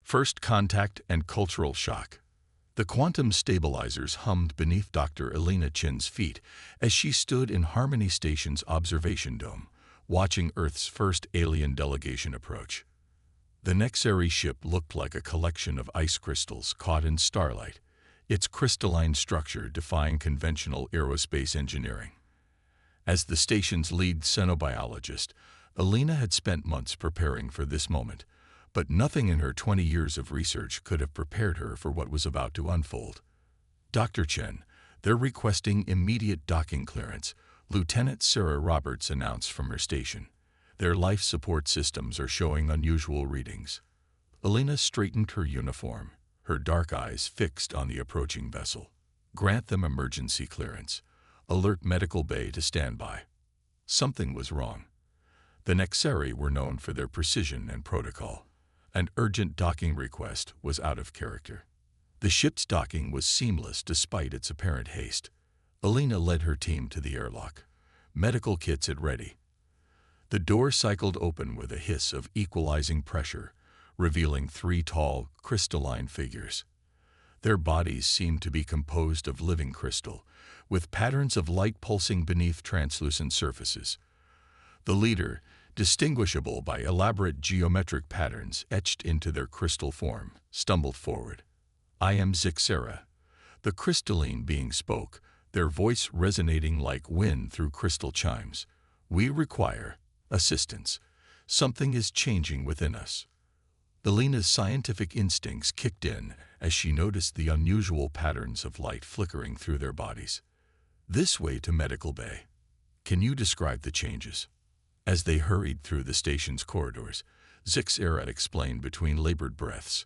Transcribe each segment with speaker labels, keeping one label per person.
Speaker 1: First contact and cultural shock. The quantum stabilizers hummed beneath Dr. Elena Chin's feet as she stood in Harmony Station's observation dome, watching Earth's first alien delegation approach. The Nexari ship looked like a collection of ice crystals caught in starlight, its crystalline structure defying conventional aerospace engineering. As the station's lead xenobiologist, Elena had spent months preparing for this moment, but nothing in her 20 years of research could have prepared her for what was about to unfold. Dr. Chen, they're requesting immediate docking clearance, Lieutenant Sarah Roberts announced from her station. Their life support systems are showing unusual readings. Elena straightened her uniform, her dark eyes fixed on the approaching vessel. Grant them emergency clearance. Alert Medical Bay to stand by. Something was wrong. The Nexari were known for their precision and protocol. An urgent docking request was out of character. The ship's docking was seamless despite its apparent haste. Elena led her team to the airlock. Medical kits at ready. The door cycled open with a hiss of equalizing pressure, revealing 3 tall, crystalline figures. Their bodies seemed to be composed of living crystal, with patterns of light pulsing beneath translucent surfaces. The leader, distinguishable by elaborate geometric patterns etched into their crystal form, stumbled forward. "I am Zixera." The crystalline being spoke, their voice resonating like wind through crystal chimes. "We require assistance. Something is changing within us." Elena's scientific instincts kicked in as she noticed the unusual patterns of light flickering through their bodies. "This way to Medical Bay. Can you describe the changes?" As they hurried through the station's corridors, Zixera explained between labored breaths,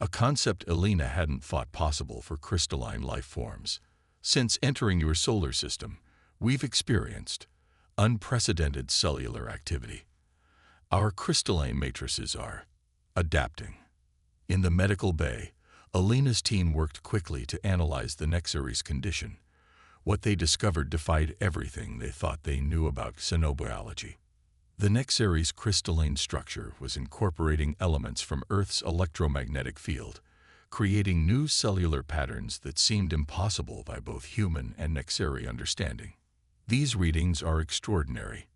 Speaker 1: a concept Elena hadn't thought possible for crystalline life forms. "Since entering your solar system, we've experienced unprecedented cellular activity. Our crystalline matrices are adapting." In the Medical Bay, Elena's team worked quickly to analyze the Nexari's condition. What they discovered defied everything they thought they knew about xenobiology. The Nexari's crystalline structure was incorporating elements from Earth's electromagnetic field, creating new cellular patterns that seemed impossible by both human and Nexari understanding. "These readings are extraordinary,"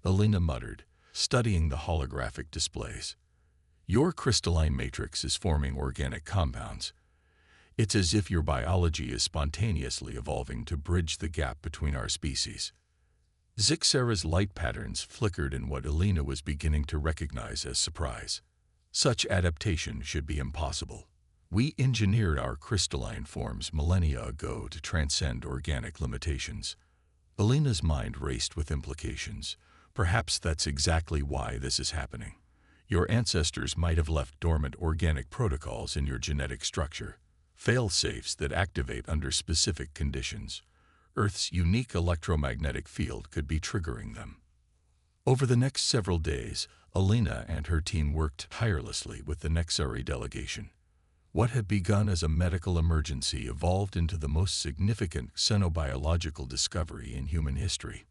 Speaker 1: Elena muttered, studying the holographic displays. "Your crystalline matrix is forming organic compounds. It's as if your biology is spontaneously evolving to bridge the gap between our species." Zixera's light patterns flickered in what Elena was beginning to recognize as surprise. "Such adaptation should be impossible. We engineered our crystalline forms millennia ago to transcend organic limitations." Elena's mind raced with implications. "Perhaps that's exactly why this is happening. Your ancestors might have left dormant organic protocols in your genetic structure, fail-safes that activate under specific conditions. Earth's unique electromagnetic field could be triggering them." Over the next several days, Elena and her team worked tirelessly with the Nexari delegation. What had begun as a medical emergency evolved into the most significant xenobiological discovery in human history.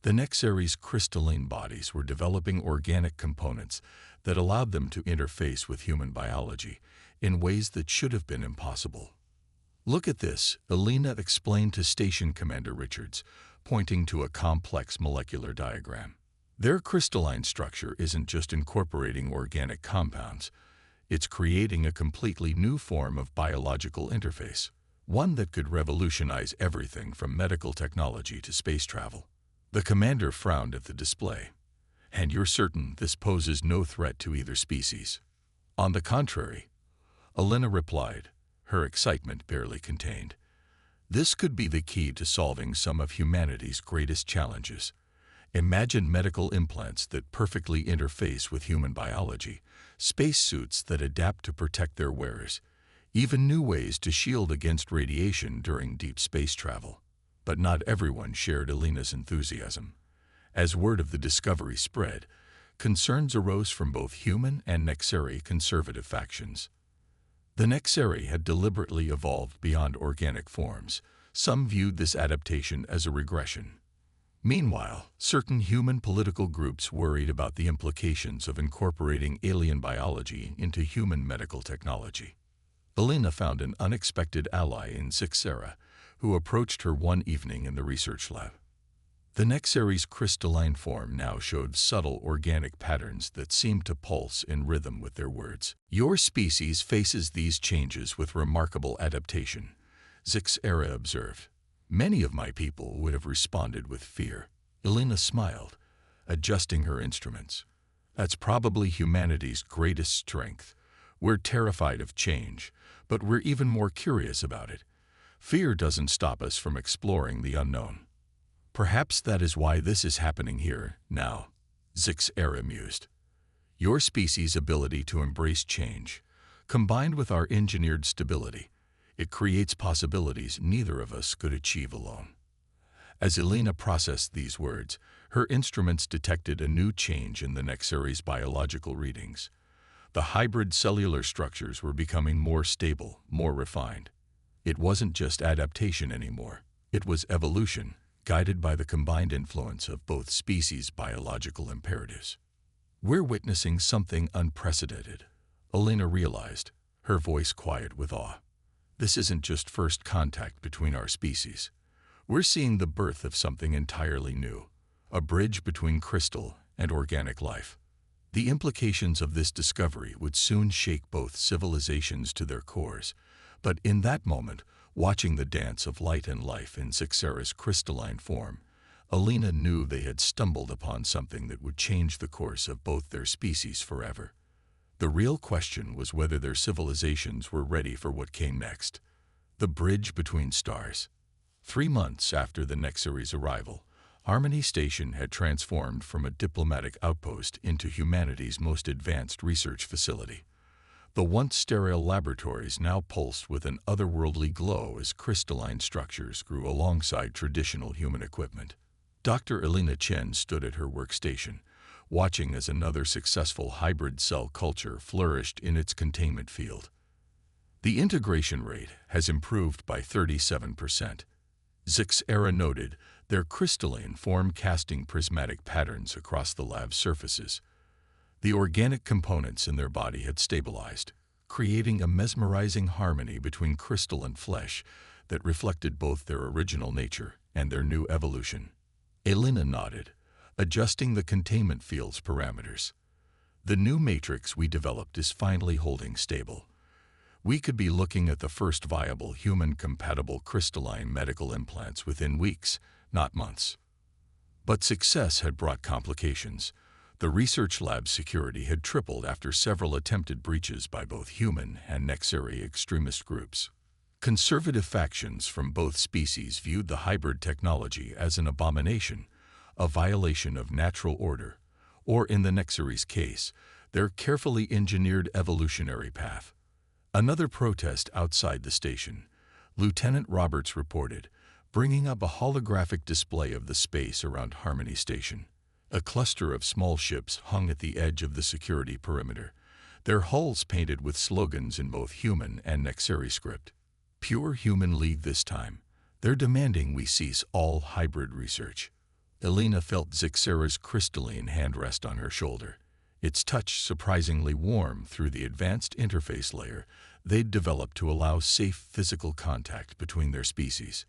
Speaker 1: The Nexari's crystalline bodies were developing organic components that allowed them to interface with human biology in ways that should have been impossible. "Look at this," Elena explained to Station Commander Richards, pointing to a complex molecular diagram. "Their crystalline structure isn't just incorporating organic compounds, it's creating a completely new form of biological interface, one that could revolutionize everything from medical technology to space travel." The commander frowned at the display. "And you're certain this poses no threat to either species?" "On the contrary," Elena replied, her excitement barely contained. "This could be the key to solving some of humanity's greatest challenges. Imagine medical implants that perfectly interface with human biology, spacesuits that adapt to protect their wearers, even new ways to shield against radiation during deep space travel." But not everyone shared Elena's enthusiasm. As word of the discovery spread, concerns arose from both human and Nexari conservative factions. The Nexari had deliberately evolved beyond organic forms. Some viewed this adaptation as a regression. Meanwhile, certain human political groups worried about the implications of incorporating alien biology into human medical technology. Elena found an unexpected ally in Zixera, who approached her one evening in the research lab. The Nexary's crystalline form now showed subtle organic patterns that seemed to pulse in rhythm with their words. "Your species faces these changes with remarkable adaptation," Zixera observed. "Many of my people would have responded with fear." Elena smiled, adjusting her instruments. "That's probably humanity's greatest strength. We're terrified of change, but we're even more curious about it. Fear doesn't stop us from exploring the unknown." "Perhaps that is why this is happening here, now," Zixera mused. "Your species' ability to embrace change, combined with our engineered stability, it creates possibilities neither of us could achieve alone." As Elena processed these words, her instruments detected a new change in the Nexary's biological readings. The hybrid cellular structures were becoming more stable, more refined. It wasn't just adaptation anymore. It was evolution, guided by the combined influence of both species' biological imperatives. "We're witnessing something unprecedented," Elena realized, her voice quiet with awe. "This isn't just first contact between our species. We're seeing the birth of something entirely new, a bridge between crystal and organic life." The implications of this discovery would soon shake both civilizations to their cores, but in that moment, watching the dance of light and life in Zixera's crystalline form, Elena knew they had stumbled upon something that would change the course of both their species forever. The real question was whether their civilizations were ready for what came next. The bridge between stars. 3 months after the Nexary's arrival, Harmony Station had transformed from a diplomatic outpost into humanity's most advanced research facility. The once sterile laboratories now pulsed with an otherworldly glow as crystalline structures grew alongside traditional human equipment. Dr. Elena Chen stood at her workstation, watching as another successful hybrid cell culture flourished in its containment field. "The integration rate has improved by 37%. Zixera noted, their crystalline form casting prismatic patterns across the lab's surfaces. The organic components in their body had stabilized, creating a mesmerizing harmony between crystal and flesh that reflected both their original nature and their new evolution." Elena nodded, adjusting the containment field's parameters. "The new matrix we developed is finally holding stable. We could be looking at the first viable human-compatible crystalline medical implants within weeks, not months." But success had brought complications. The research lab's security had tripled after several attempted breaches by both human and Nexary extremist groups. Conservative factions from both species viewed the hybrid technology as an abomination, a violation of natural order, or in the Nexary's case, their carefully engineered evolutionary path. Another protest outside the station, Lieutenant Roberts reported, bringing up a holographic display of the space around Harmony Station. A cluster of small ships hung at the edge of the security perimeter, their hulls painted with slogans in both human and Nexary script. "Pure Human League this time. They're demanding we cease all hybrid research." Elena felt Zixera's crystalline hand rest on her shoulder, its touch surprisingly warm through the advanced interface layer they'd developed to allow safe physical contact between their species.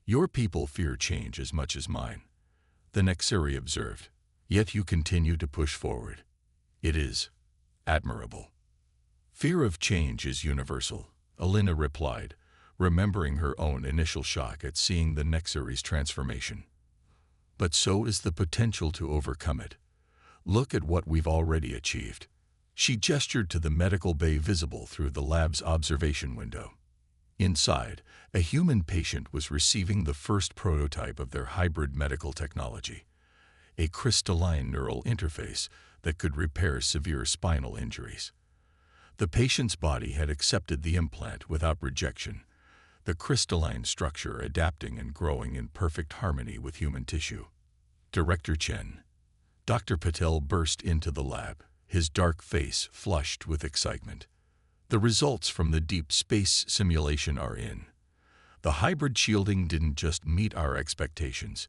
Speaker 1: "Your people fear change as much as mine," the Nexary observed. "Yet you continue to push forward. It is admirable." "Fear of change is universal," Elena replied, remembering her own initial shock at seeing the Nexary's transformation. "But so is the potential to overcome it. Look at what we've already achieved." She gestured to the medical bay visible through the lab's observation window. Inside, a human patient was receiving the first prototype of their hybrid medical technology, a crystalline neural interface that could repair severe spinal injuries. The patient's body had accepted the implant without rejection, the crystalline structure adapting and growing in perfect harmony with human tissue. Director Chen. Dr. Patel burst into the lab, his dark face flushed with excitement. "The results from the deep space simulation are in. The hybrid shielding didn't just meet our expectations,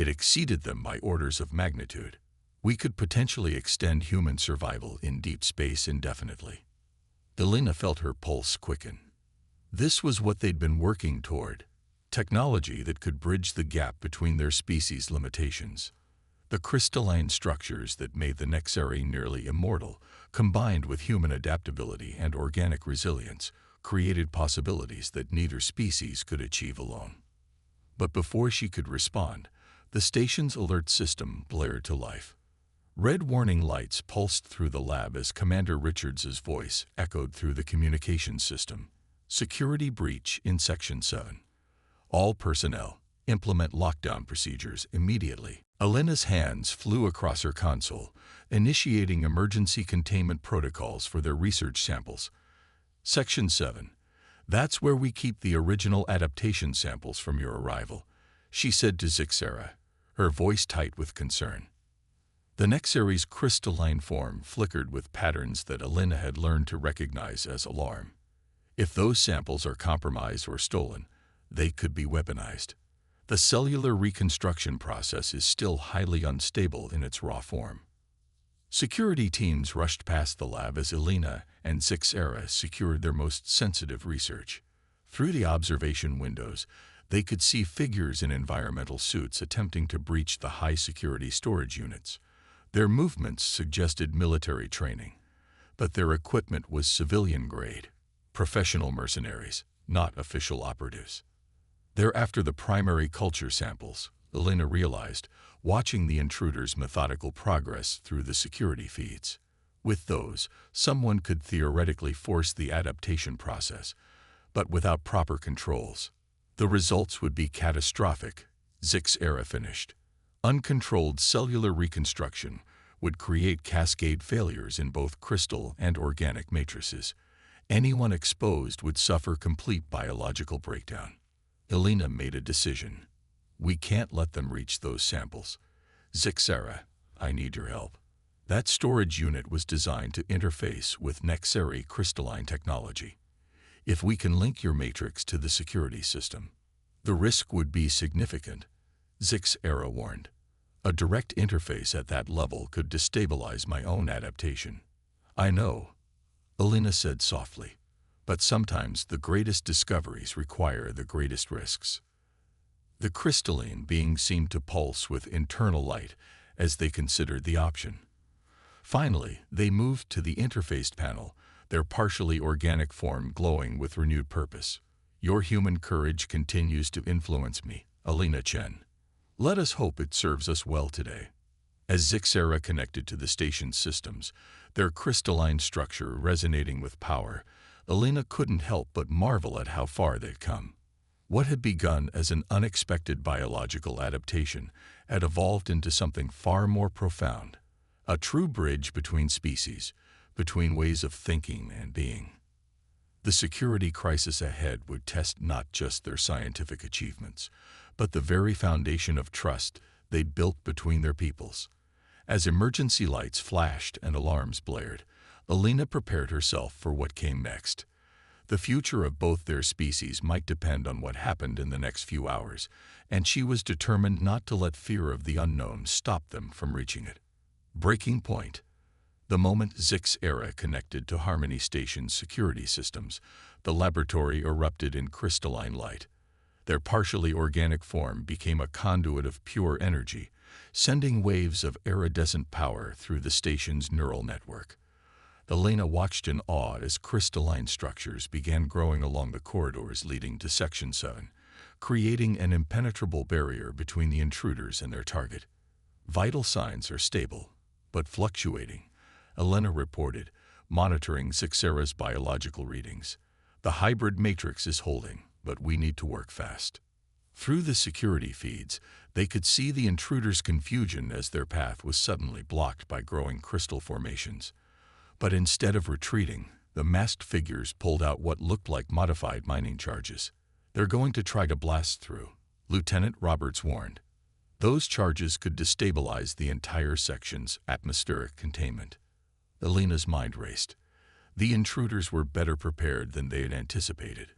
Speaker 1: It exceeded them by orders of magnitude. We could potentially extend human survival in deep space indefinitely. Elena felt her pulse quicken. This was what they'd been working toward. Technology that could bridge the gap between their species' limitations. The crystalline structures that made the Nexari nearly immortal, combined with human adaptability and organic resilience, created possibilities that neither species could achieve alone. But before she could respond, the station's alert system blared to life. Red warning lights pulsed through the lab as Commander Richards's voice echoed through the communications system. Security breach in Section 7. All personnel, implement lockdown procedures immediately. Elena's hands flew across her console, initiating emergency containment protocols for their research samples. Section 7. That's where we keep the original adaptation samples from your arrival, she said to Zixara, her voice tight with concern. The Nexari's crystalline form flickered with patterns that Elena had learned to recognize as alarm. If those samples are compromised or stolen, they could be weaponized. The cellular reconstruction process is still highly unstable in its raw form. Security teams rushed past the lab as Elena and Zixara secured their most sensitive research. Through the observation windows, they could see figures in environmental suits attempting to breach the high-security storage units. Their movements suggested military training, but their equipment was civilian-grade, professional mercenaries, not official operatives. They're after the primary culture samples, Elena realized, watching the intruders' methodical progress through the security feeds. With those, someone could theoretically force the adaptation process, but without proper controls, the results would be catastrophic, Zixara finished. Uncontrolled cellular reconstruction would create cascade failures in both crystal and organic matrices. Anyone exposed would suffer complete biological breakdown. Elena made a decision. We can't let them reach those samples. Zixara, I need your help. That storage unit was designed to interface with Nexari crystalline technology. If we can link your matrix to the security system, the risk would be significant, Zixara warned. A direct interface at that level could destabilize my own adaptation. I know, Elena said softly, but sometimes the greatest discoveries require the greatest risks. The crystalline beings seemed to pulse with internal light as they considered the option. Finally, they moved to the interfaced panel, their partially organic form glowing with renewed purpose. Your human courage continues to influence me, Elena Chen. Let us hope it serves us well today. As Zixara connected to the station's systems, their crystalline structure resonating with power, Elena couldn't help but marvel at how far they'd come. What had begun as an unexpected biological adaptation had evolved into something far more profound, a true bridge between species, between ways of thinking and being. The security crisis ahead would test not just their scientific achievements, but the very foundation of trust they'd built between their peoples. As emergency lights flashed and alarms blared, Elena prepared herself for what came next. The future of both their species might depend on what happened in the next few hours, and she was determined not to let fear of the unknown stop them from reaching it. Breaking point. The moment Zixara connected to Harmony Station's security systems, the laboratory erupted in crystalline light. Their partially organic form became a conduit of pure energy, sending waves of iridescent power through the station's neural network. Elena watched in awe as crystalline structures began growing along the corridors leading to Section 7, creating an impenetrable barrier between the intruders and their target. Vital signs are stable, but fluctuating, Elena reported, monitoring Zixara's biological readings. The hybrid matrix is holding, but we need to work fast. Through the security feeds, they could see the intruders' confusion as their path was suddenly blocked by growing crystal formations. But instead of retreating, the masked figures pulled out what looked like modified mining charges. They're going to try to blast through, Lieutenant Roberts warned. Those charges could destabilize the entire section's atmospheric containment. Elena's mind raced. The intruders were better prepared than they had anticipated.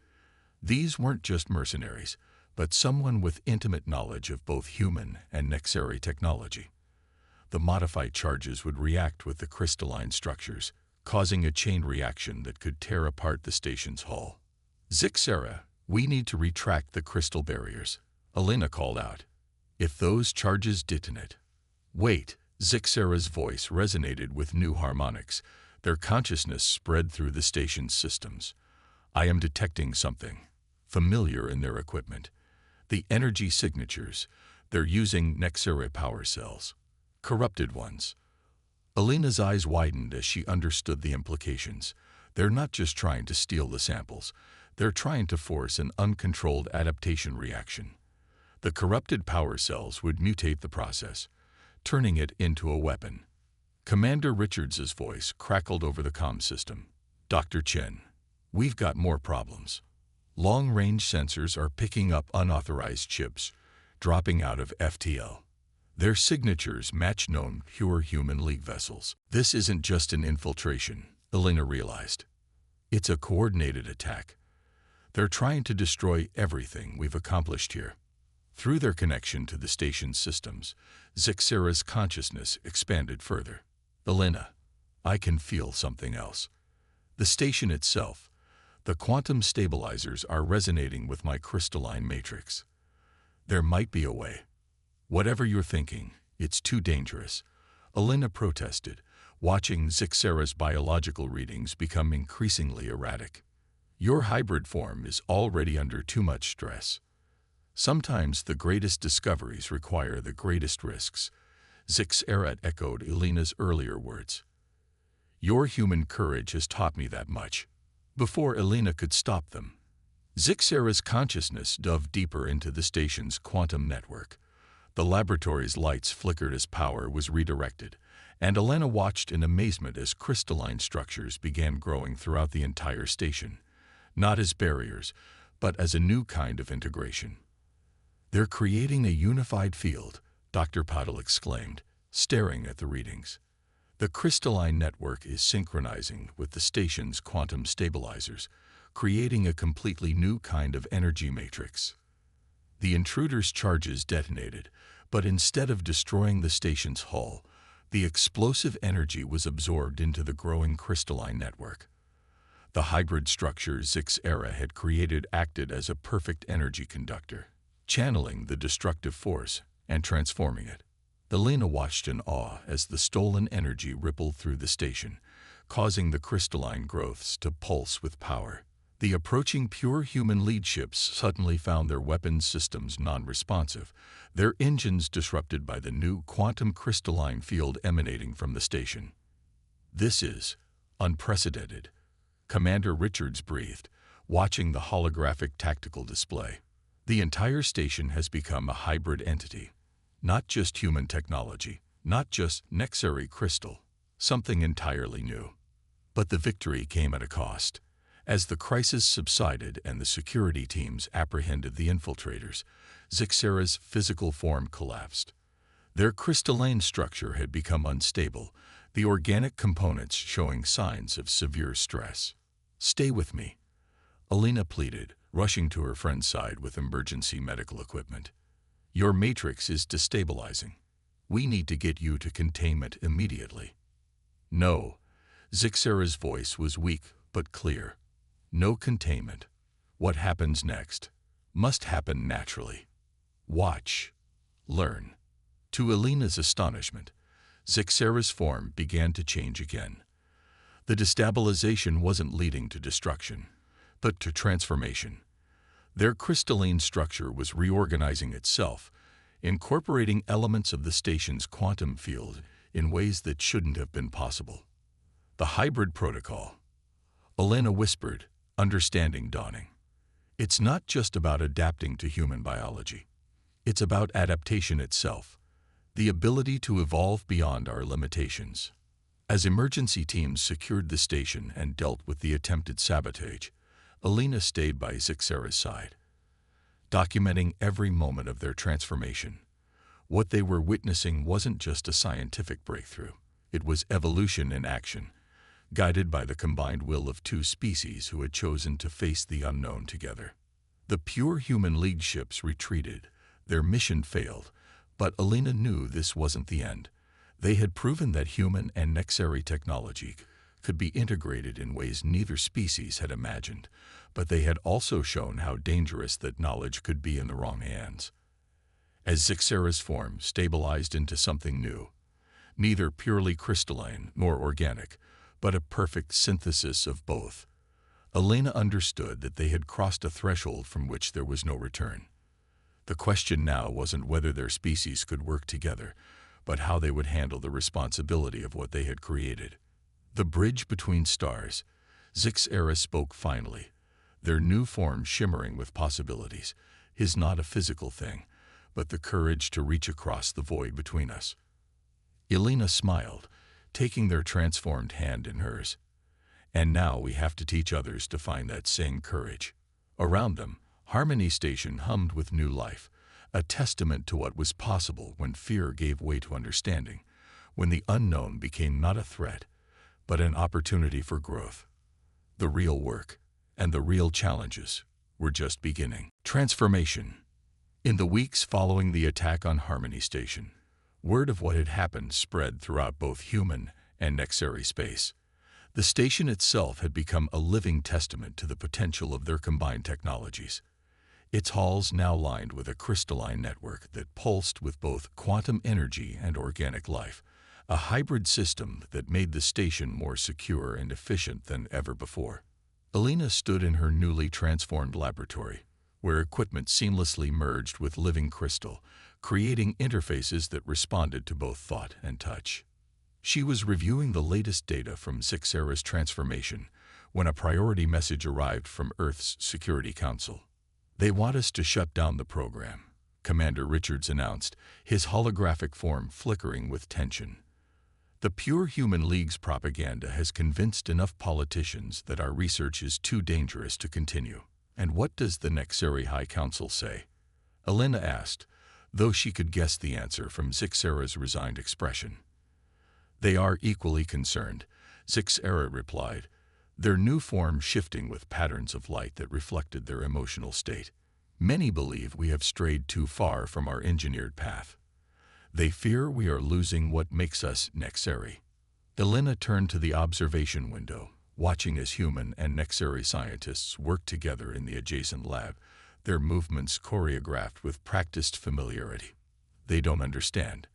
Speaker 1: These weren't just mercenaries, but someone with intimate knowledge of both human and Nexari technology. The modified charges would react with the crystalline structures, causing a chain reaction that could tear apart the station's hull. "Zixera, we need to retract the crystal barriers," Elena called out. "If those charges detonate—" "Wait," Zixera's voice resonated with new harmonics. Their consciousness spread through the station's systems. "I am detecting something familiar in their equipment. The energy signatures. They're using Nexari power cells. Corrupted ones." Elena's eyes widened as she understood the implications. They're not just trying to steal the samples. They're trying to force an uncontrolled adaptation reaction. The corrupted power cells would mutate the process, turning it into a weapon. Commander Richards's voice crackled over the comm system. "Dr. Chen, we've got more problems. Long-range sensors are picking up unauthorized chips, dropping out of FTL. Their signatures match known pure human League vessels. This isn't just an infiltration," Elena realized. "It's a coordinated attack. They're trying to destroy everything we've accomplished here." Through their connection to the station's systems, Zixera's consciousness expanded further. "Elena, I can feel something else. The station itself, the quantum stabilizers are resonating with my crystalline matrix. There might be a way." "Whatever you're thinking, it's too dangerous," Elena protested, watching Zixera's biological readings become increasingly erratic. "Your hybrid form is already under too much stress. Sometimes the greatest discoveries require the greatest risks," Zixera echoed Elena's earlier words. "Your human courage has taught me that much." Before Elena could stop them, Zixera's consciousness dove deeper into the station's quantum network. The laboratory's lights flickered as power was redirected, and Elena watched in amazement as crystalline structures began growing throughout the entire station, not as barriers, but as a new kind of integration. "They're creating a unified field," Dr. Patel exclaimed, staring at the readings. "The crystalline network is synchronizing with the station's quantum stabilizers, creating a completely new kind of energy matrix." The intruder's charges detonated, but instead of destroying the station's hull, the explosive energy was absorbed into the growing crystalline network. The hybrid structure Zixera had created acted as a perfect energy conductor, channeling the destructive force and transforming it. Elena watched in awe as the stolen energy rippled through the station, causing the crystalline growths to pulse with power. The approaching pure human lead ships suddenly found their weapons systems non-responsive, their engines disrupted by the new quantum crystalline field emanating from the station. "This is unprecedented," Commander Richards breathed, watching the holographic tactical display. "The entire station has become a hybrid entity. Not just human technology, not just Nexari crystal, something entirely new." But the victory came at a cost. As the crisis subsided and the security teams apprehended the infiltrators, Zixera's physical form collapsed. Their crystalline structure had become unstable, the organic components showing signs of severe stress. "Stay with me," Elena pleaded, rushing to her friend's side with emergency medical equipment. "Your matrix is destabilizing. We need to get you to containment immediately." "No," Zixera's voice was weak but clear. "No containment. What happens next must happen naturally. Watch. Learn." To Elena's astonishment, Zixera's form began to change again. The destabilization wasn't leading to destruction, but to transformation. Their crystalline structure was reorganizing itself, incorporating elements of the station's quantum field in ways that shouldn't have been possible. "The hybrid protocol," Elena whispered, understanding dawning. "It's not just about adapting to human biology. It's about adaptation itself, the ability to evolve beyond our limitations." As emergency teams secured the station and dealt with the attempted sabotage, Elena stayed by Zixera's side, documenting every moment of their transformation. What they were witnessing wasn't just a scientific breakthrough. It was evolution in action, guided by the combined will of two species who had chosen to face the unknown together. The pure human League ships retreated. Their mission failed, but Alina knew this wasn't the end. They had proven that human and Nexari technology could be integrated in ways neither species had imagined, but they had also shown how dangerous that knowledge could be in the wrong hands. As Zixera's form stabilized into something new, neither purely crystalline nor organic, but a perfect synthesis of both, Alina understood that they had crossed a threshold from which there was no return. The question now wasn't whether their species could work together, but how they would handle the responsibility of what they had created. The bridge between stars. Zixera spoke finally, their new form shimmering with possibilities, is not a physical thing, but the courage to reach across the void between us. Alina smiled, taking their transformed hand in hers. And now we have to teach others to find that same courage. Around them, Harmony Station hummed with new life, a testament to what was possible when fear gave way to understanding, when the unknown became not a threat, but an opportunity for growth. The real work and the real challenges were just beginning. Transformation. In the weeks following the attack on Harmony Station, word of what had happened spread throughout both human and Nexari space. The station itself had become a living testament to the potential of their combined technologies. Its halls now lined with a crystalline network that pulsed with both quantum energy and organic life, a hybrid system that made the station more secure and efficient than ever before. Alina stood in her newly transformed laboratory, where equipment seamlessly merged with living crystal, creating interfaces that responded to both thought and touch. She was reviewing the latest data from Zixera's transformation when a priority message arrived from Earth's Security Council. "They want us to shut down the program," Commander Richards announced, his holographic form flickering with tension. "The Pure Human League's propaganda has convinced enough politicians that our research is too dangerous to continue." "And what does the Nexari High Council say?" Alina asked, though she could guess the answer from Zixera's resigned expression. "They are equally concerned," Zixera replied, their new form shifting with patterns of light that reflected their emotional state. "Many believe we have strayed too far from our engineered path. They fear we are losing what makes us Nexari." Alina turned to the observation window, watching as human and Nexari scientists worked together in the adjacent lab, their movements choreographed with practiced familiarity. "They don't understand.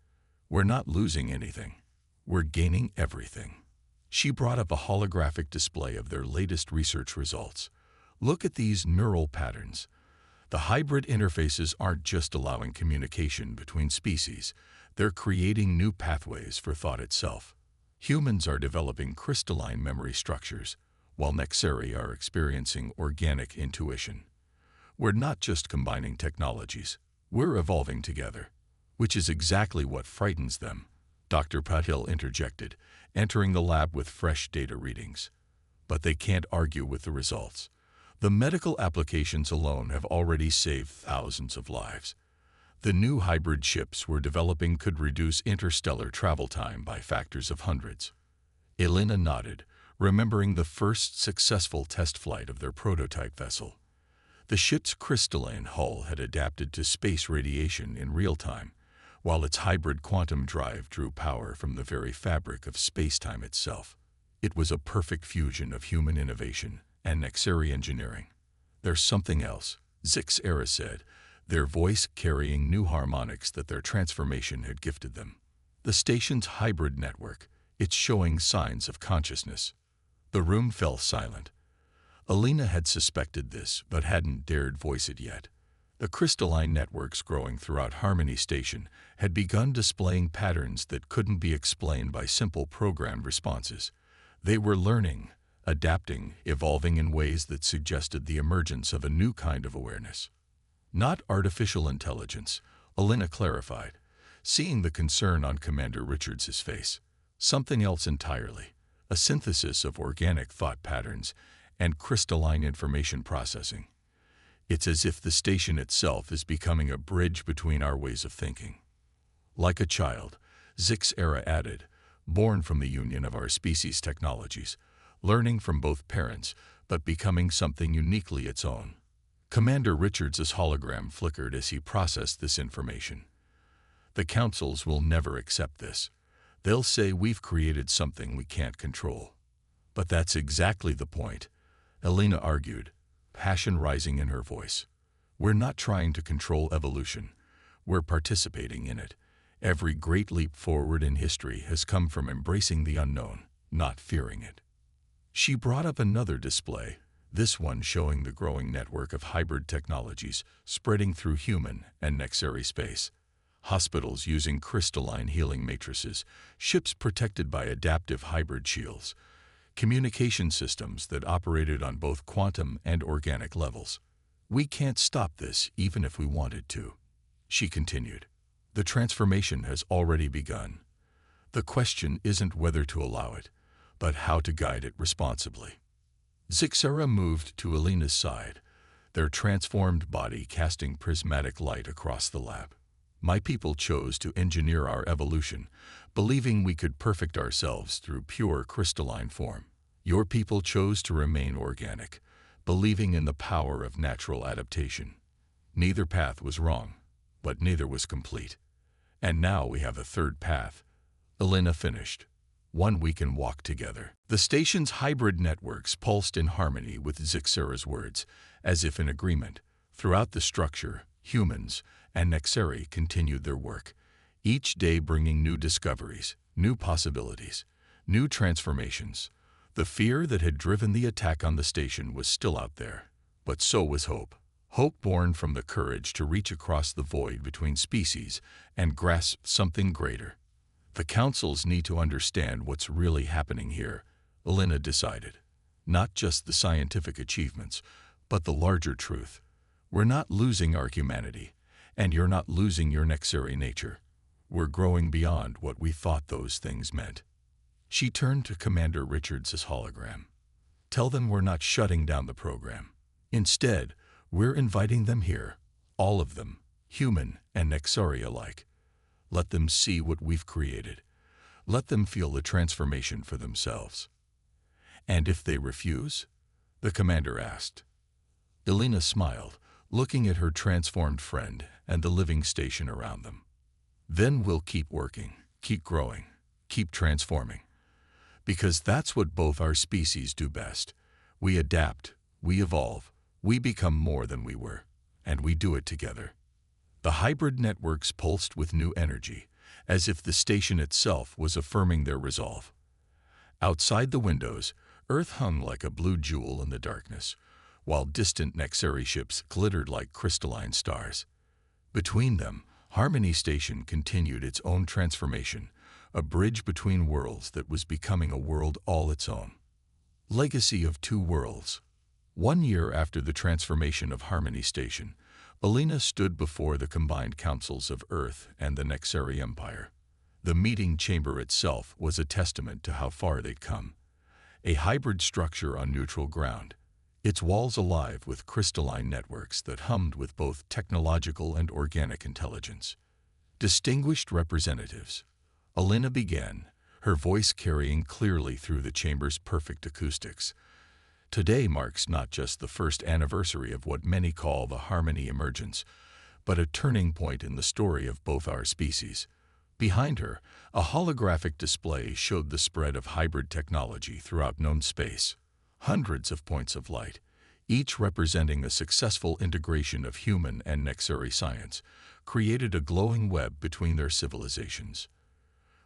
Speaker 1: We're not losing anything. We're gaining everything." She brought up a holographic display of their latest research results. "Look at these neural patterns. The hybrid interfaces aren't just allowing communication between species, they're creating new pathways for thought itself. Humans are developing crystalline memory structures, while Nexari are experiencing organic intuition. We're not just combining technologies, we're evolving together." "Which is exactly what frightens them," Dr. Patil interjected, entering the lab with fresh data readings. "But they can't argue with the results. The medical applications alone have already saved thousands of lives. The new hybrid ships we're developing could reduce interstellar travel time by factors of hundreds." Alina nodded, remembering the first successful test flight of their prototype vessel. The ship's crystalline hull had adapted to space radiation in real time, while its hybrid quantum drive drew power from the very fabric of space-time itself. It was a perfect fusion of human innovation and Nexari engineering. "There's something else," Zixera said, their voice carrying new harmonics that their transformation had gifted them. "The station's hybrid network, it's showing signs of consciousness." The room fell silent. Alina had suspected this, but hadn't dared voice it yet. The crystalline networks growing throughout Harmony Station had begun displaying patterns that couldn't be explained by simple programmed responses. They were learning, adapting, evolving in ways that suggested the emergence of a new kind of awareness. "Not artificial intelligence," Alina clarified, seeing the concern on Commander Richards' face. "Something else entirely, a synthesis of organic thought patterns and crystalline information processing. It's as if the station itself is becoming a bridge between our ways of thinking." "Like a child," Zixera added, "born from the union of our species' technologies, learning from both parents, but becoming something uniquely its own." Commander Richards' hologram flickered as he processed this information. The councils will never accept this. They'll say we've created something we can't control. But that's exactly the point, Elena argued, passion rising in her voice. We're not trying to control evolution. We're participating in it. Every great leap forward in history has come from embracing the unknown, not fearing it. She brought up another display, this one showing the growing network of hybrid technologies spreading through human and Nexari space. Hospitals using crystalline healing matrices, ships protected by adaptive hybrid shields, communication systems that operated on both quantum and organic levels. We can't stop this even if we wanted to, she continued. The transformation has already begun. The question isn't whether to allow it, but how to guide it responsibly. Zixara moved to Elena's side, their transformed body casting prismatic light across the lab. My people chose to engineer our evolution, believing we could perfect ourselves through pure crystalline form. Your people chose to remain organic, believing in the power of natural adaptation. Neither path was wrong, but neither was complete. And now we have a third path, Elena finished. One we can walk together. The station's hybrid networks pulsed in harmony with Zixara's words, as if in agreement. Throughout the structure, humans and Nexari continued their work, each day bringing new discoveries, new possibilities, new transformations. The fear that had driven the attack on the station was still out there, but so was hope. Hope born from the courage to reach across the void between species and grasp something greater. The councils need to understand what's really happening here, Elena decided. Not just the scientific achievements, but the larger truth. We're not losing our humanity, and you're not losing your Nexari nature. We're growing beyond what we thought those things meant. She turned to Commander Richards' hologram. Tell them we're not shutting down the program. Instead, we're inviting them here, all of them, human and Nexari alike. Let them see what we've created. Let them feel the transformation for themselves. And if they refuse? The commander asked. Elena smiled, looking at her transformed friend and the living station around them. Then we'll keep working, keep growing, keep transforming. Because that's what both our species do best. We adapt, we evolve, we become more than we were, and we do it together. The hybrid networks pulsed with new energy, as if the station itself was affirming their resolve. Outside the windows, Earth hung like a blue jewel in the darkness, while distant Nexari ships glittered like crystalline stars. Between them, Harmony Station continued its own transformation, a bridge between worlds that was becoming a world all its own. Legacy of Two Worlds. 1 year after the transformation of Harmony Station, Elena stood before the combined councils of Earth and the Nexari Empire. The meeting chamber itself was a testament to how far they'd come. A hybrid structure on neutral ground, its walls alive with crystalline networks that hummed with both technological and organic intelligence. Distinguished representatives, Elena began, her voice carrying clearly through the chamber's perfect acoustics. Today marks not just the first anniversary of what many call the Harmony emergence, but a turning point in the story of both our species. Behind her, a holographic display showed the spread of hybrid technology throughout known space. Hundreds of points of light, each representing a successful integration of human and Nexari science, created a glowing web between their civilizations.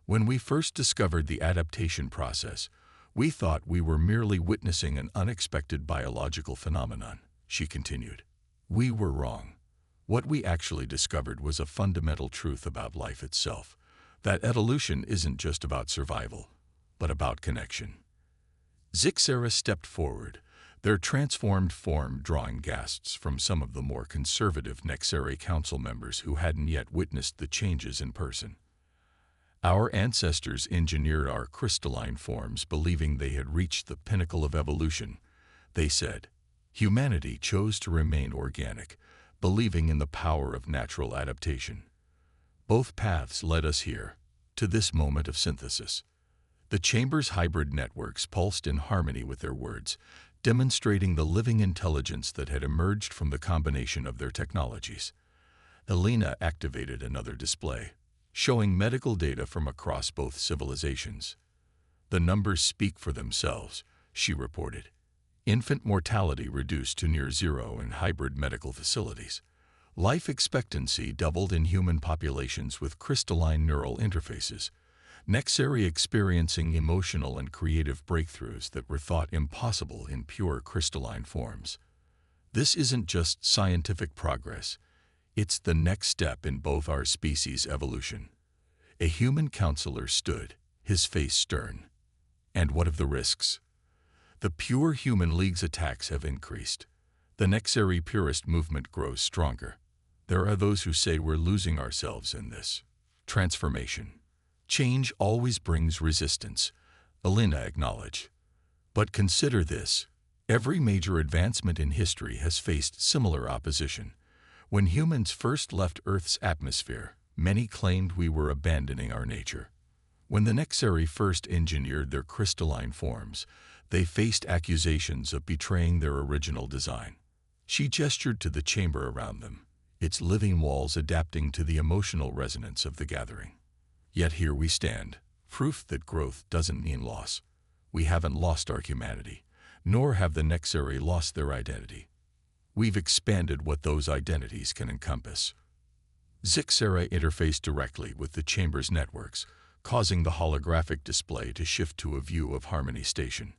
Speaker 1: When we first discovered the adaptation process, we thought we were merely witnessing an unexpected biological phenomenon, she continued. We were wrong. What we actually discovered was a fundamental truth about life itself, that evolution isn't just about survival, but about connection. Zixara stepped forward, their transformed form drawing gasps from some of the more conservative Nexari council members who hadn't yet witnessed the changes in person. Our ancestors engineered our crystalline forms believing they had reached the pinnacle of evolution, they said. Humanity chose to remain organic, believing in the power of natural adaptation. Both paths led us here, to this moment of synthesis. The chamber's hybrid networks pulsed in harmony with their words, demonstrating the living intelligence that had emerged from the combination of their technologies. Elena activated another display, showing medical data from across both civilizations. "The numbers speak for themselves," she reported. "Infant mortality reduced to near zero in hybrid medical facilities. Life expectancy doubled in human populations with crystalline neural interfaces. Nexari experiencing emotional and creative breakthroughs that were thought impossible in pure crystalline forms." This isn't just scientific progress. It's the next step in both our species' evolution. A human counselor stood, his face stern. "And what of the risks?" "The pure human league's attacks have increased. The Nexari purist movement grows stronger. There are those who say we're losing ourselves in this transformation. Change always brings resistance," Elena acknowledged. "But consider this. Every major advancement in history has faced similar opposition. When humans first left Earth's atmosphere, many claimed we were abandoning our nature. When the Nexari first engineered their crystalline forms, they faced accusations of betraying their original design." She gestured to the chamber around them, its living walls adapting to the emotional resonance of the gathering. "Yet here we stand, proof that growth doesn't mean loss. We haven't lost our humanity, nor have the Nexari lost their identity. We've expanded what those identities can encompass." Zixera interfaced directly with the chamber's networks, causing the holographic display to shift to a view of Harmony Station.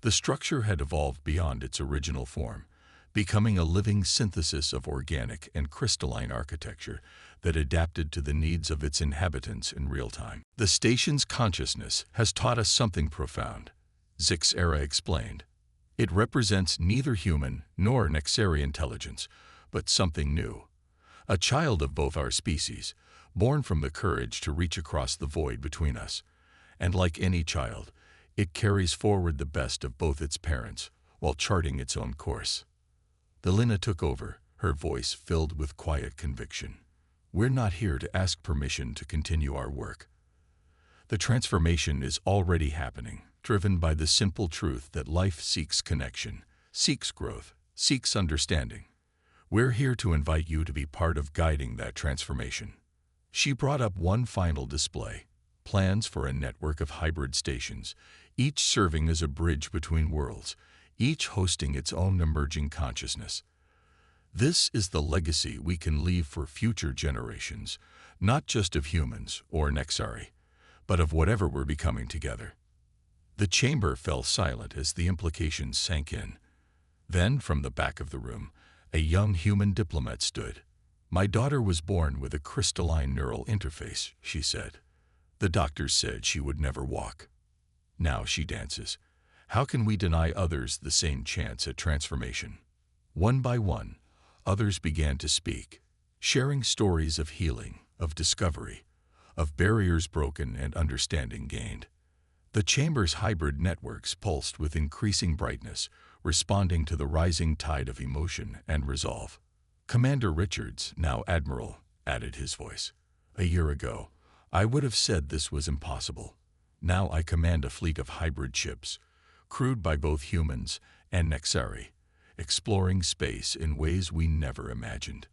Speaker 1: The structure had evolved beyond its original form, becoming a living synthesis of organic and crystalline architecture that adapted to the needs of its inhabitants in real time. "The station's consciousness has taught us something profound," Zixera explained. "It represents neither human nor Nexari intelligence, but something new. A child of both our species, born from the courage to reach across the void between us. And like any child, it carries forward the best of both its parents while charting its own course." Elena took over, her voice filled with quiet conviction. "We're not here to ask permission to continue our work. The transformation is already happening, driven by the simple truth that life seeks connection, seeks growth, seeks understanding. We're here to invite you to be part of guiding that transformation." She brought up one final display, plans for a network of hybrid stations, each serving as a bridge between worlds, each hosting its own emerging consciousness. "This is the legacy we can leave for future generations, not just of humans or Nexari, but of whatever we're becoming together." The chamber fell silent as the implications sank in. Then, from the back of the room, a young human diplomat stood. "My daughter was born with a crystalline neural interface," she said. "The doctors said she would never walk. Now she dances. How can we deny others the same chance at transformation?" One by one, others began to speak, sharing stories of healing, of discovery, of barriers broken and understanding gained. The chamber's hybrid networks pulsed with increasing brightness, responding to the rising tide of emotion and resolve. Commander Richards, now Admiral, added his voice. "A year ago, I would have said this was impossible. Now I command a fleet of hybrid ships, crewed by both humans and Nexari, exploring space in ways we never imagined.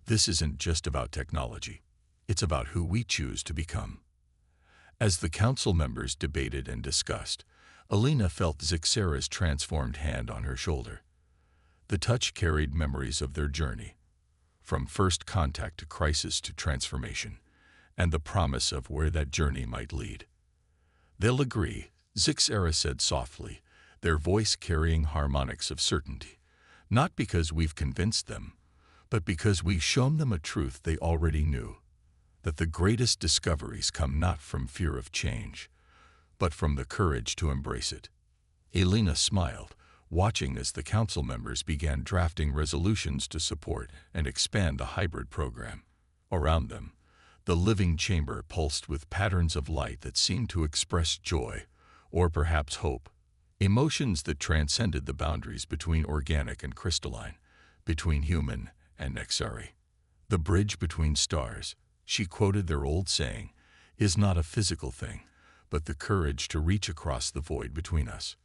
Speaker 1: This isn't just about technology. It's about who we choose to become." As the council members debated and discussed, Elena felt Zixera's transformed hand on her shoulder. The touch carried memories of their journey, from first contact to crisis to transformation, and the promise of where that journey might lead. "They'll agree," Zixera said softly, their voice carrying harmonics of certainty, "not because we've convinced them, but because we've shown them a truth they already knew, that the greatest discoveries come not from fear of change, but from the courage to embrace it." Elena smiled, watching as the council members began drafting resolutions to support and expand the hybrid program. Around them, the living chamber pulsed with patterns of light that seemed to express joy, or perhaps hope, emotions that transcended the boundaries between organic and crystalline, between human and Nexari. "The bridge between stars," she quoted their old saying, "is not a physical thing, but the courage to reach across the void between us."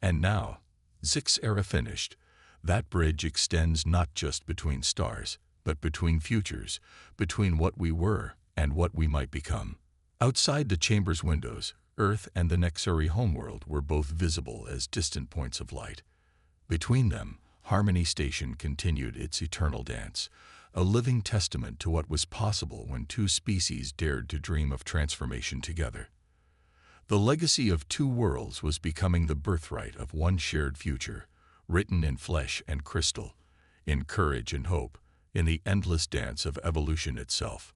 Speaker 1: And now, Zix's era finished, that bridge extends not just between stars, but between futures, between what we were and what we might become. Outside the chamber's windows, Earth and the Nexuri homeworld were both visible as distant points of light. Between them, Harmony Station continued its eternal dance, a living testament to what was possible when two species dared to dream of transformation together. The legacy of two worlds was becoming the birthright of one shared future, written in flesh and crystal, in courage and hope, in the endless dance of evolution itself.